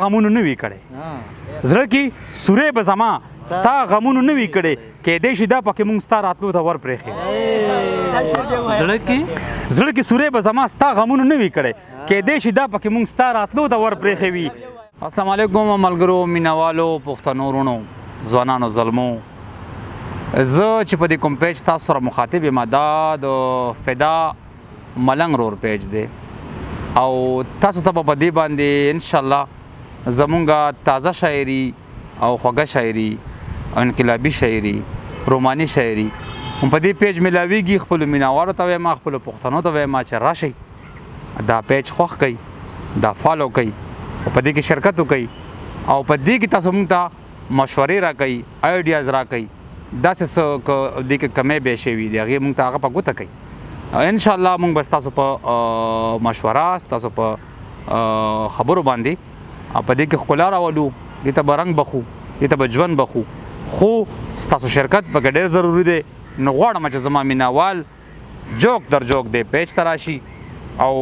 غمونو نه وي کړی زړه کې سورې به زما ستا غمونو نه وي کړی کیدای شي دا پکې مونږ ستا راتلو ته ور پرېښې زړه کې سورې به زما ستا غمونو نه وي کړی کیدای شي دا پکې مونږ ستا راتلو ته ور پرېښې وي. السلام علیکم ملګرو مینوالو پښتنو وروڼو ځوانانو زلمو زه چې په دې کوم پیج تاسو سره مخاطب یم دا د فدا ملنګ رور پیج دی او تاسو ته په دې باندې انشاءالله زمونږ تازه شاعري او خوږه شاعري او انقلابي شاعري روماني شاعري هم په دې پیج ملاویږي. خپلو مینهوالو ته وایم خپلو پښتنو ته وایم چې راشئ دا پیج خوښ کړئ دا فالو کړئ او په دې کې شرکت وکړئ او په دې کې تاسو مونږ ته مشورې راکړئ آیډیاز راکړئ داسې څه دې کې کمی بیا شوي دي هغې مونږ ته هغه په ګوته کوي انشاءالله مونږ به ستاسو په مشوره ستاسو په خبرو باندې په دې کې ښکلا راولو دې ته به رنګ بخو دې ته به ژوند بخو خو ستاسو شرکت پکې ډېر ضروري دی. نو غواړم چې زما مینهوال جوک در جوک دې پیج ته راشي او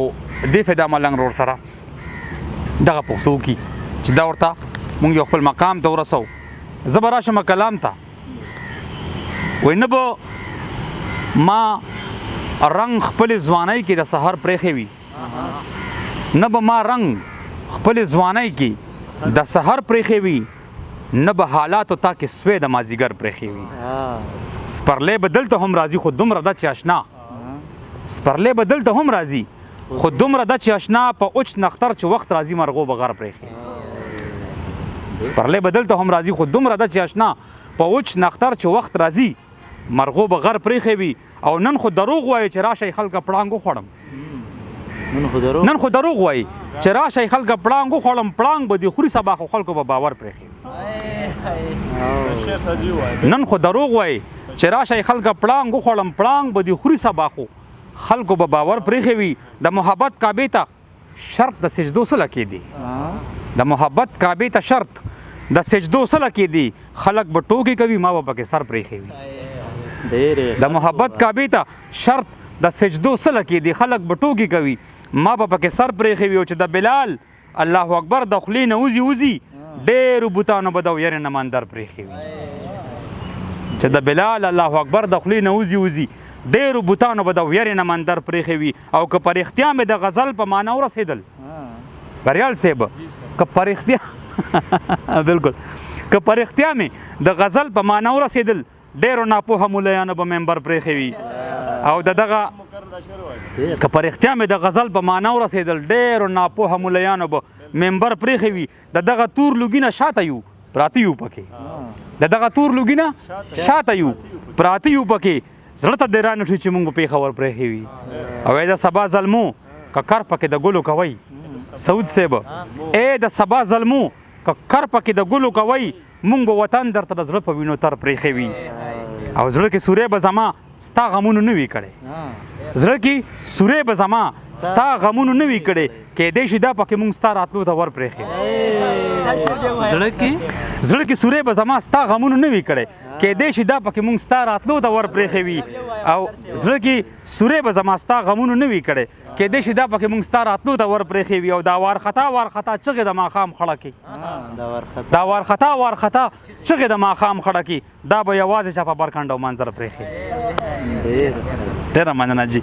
دې فدا ملنګ رور سره دغه پښتو وکړي چې دا ورته مونږ یو خپل مقام ته ورسو. زه به راشم کلام ته وایي نه به ما رنګ خپل ځوانۍ کې د سحر پرېښې وي نه به ما رنګ خپل ځوانۍ کې د سحر پرېښې وي نه به حالاتو تا کې سوی د مازدیګر پرېښې وي. سپرلی به دلته هم راځي خو دومره ده چې اشنا سپرلی به دلته هم راځي خو دومره ده چې اشنا په اوچ نختر چې وخت راځي مرغو به غر پرېښې سپرلی به دلته هم راځي خو دومره ده چې اشنا په اوچ نختر چې وخت راځي مرغو به غر پرېښې وي. او نن خو دروغ وایي چې راشئ خلکه پړانګ وخوړم نن خو دروغ وایي چې راشئ خلکه پړانګ وخوړم پړانګ به دې خوري سبا خو خلکو به باور پرېښې نن خو دروغ وایي چې راشئ خلکه پړانګ وخوړم پړانګ به دې خوري سبا خو خلکو به باور پرېښې وي. د محبت کعبې ته شرط د سجدو څه لکې دی د محبت کعبې ته شرط د سجدو څه لکې دی خلک به ټوکې کوي ما به پکې سر پرېښې وي. د محبت کعبې ته شرط د سجدو څه لکې دی خلک به ټوکې کوي ما به پکې سر پرېښې وي. او چې د بلال الله اکبر د خولې نه وځي ډېرو بوتانو به د یارې نه مندر پرېښې وي چې د بلال الله اکبر د خولې نه وځي ډېرو بوتانو به د یارې نه مندر پرېښې وي. او که په رښتیا مې د غزل په معنا ورسېدل بریال صاحب که په رښتیا بلکل که په رښتیا مې د غزل په معنا ورسېدل ډېرو ناپوهه ملیانو به ممبر پرېښې وي. او دغه که په رښتیا مې د غزل په معنا ورسېدل ډېرو ناپوهه ملیانو به ممبر پرېښې وي. د دغه تور لوګي نه شاته یو پراته یو پکې د دغه تور لوګي نه شاته یو پراته یو پکې زړه ته دې رانه چې مونږ به پېښور پرېښې وي. او د سبا ظلمو که کر پکې د ګلو کوئ سعود صاحب د سبا ظلمو که کر پکې د ګلو کوئ مونږ به وطن درته د زړه په وینو تر پرېښې وي. او زړه کې سورې به زما ستا غمونو نه وي کړی زړه کې سورې به زما ستا غمونو نه وي کړی کیدای شي دا پکې مونږ ستا راتلو ته ور پرېښې زړه کې سورې به زما ستا غمونو نه وي کړی کیدای شي دا پکې مونږ ستا راتلو ته ور پرېښې وي. او زړه کې سورې به زما ستا غمونو نه وي کړی کیدای شي دا پکې مونږ ستا راتلو ته ور پرېښې وي. او دا وارخطا چغې د ماښام خړه کې دا وارخطا چغې د ماښام خړه کې دا به یوازې چا په برکنډ او منظر پرېښې. ډېره مننه جي.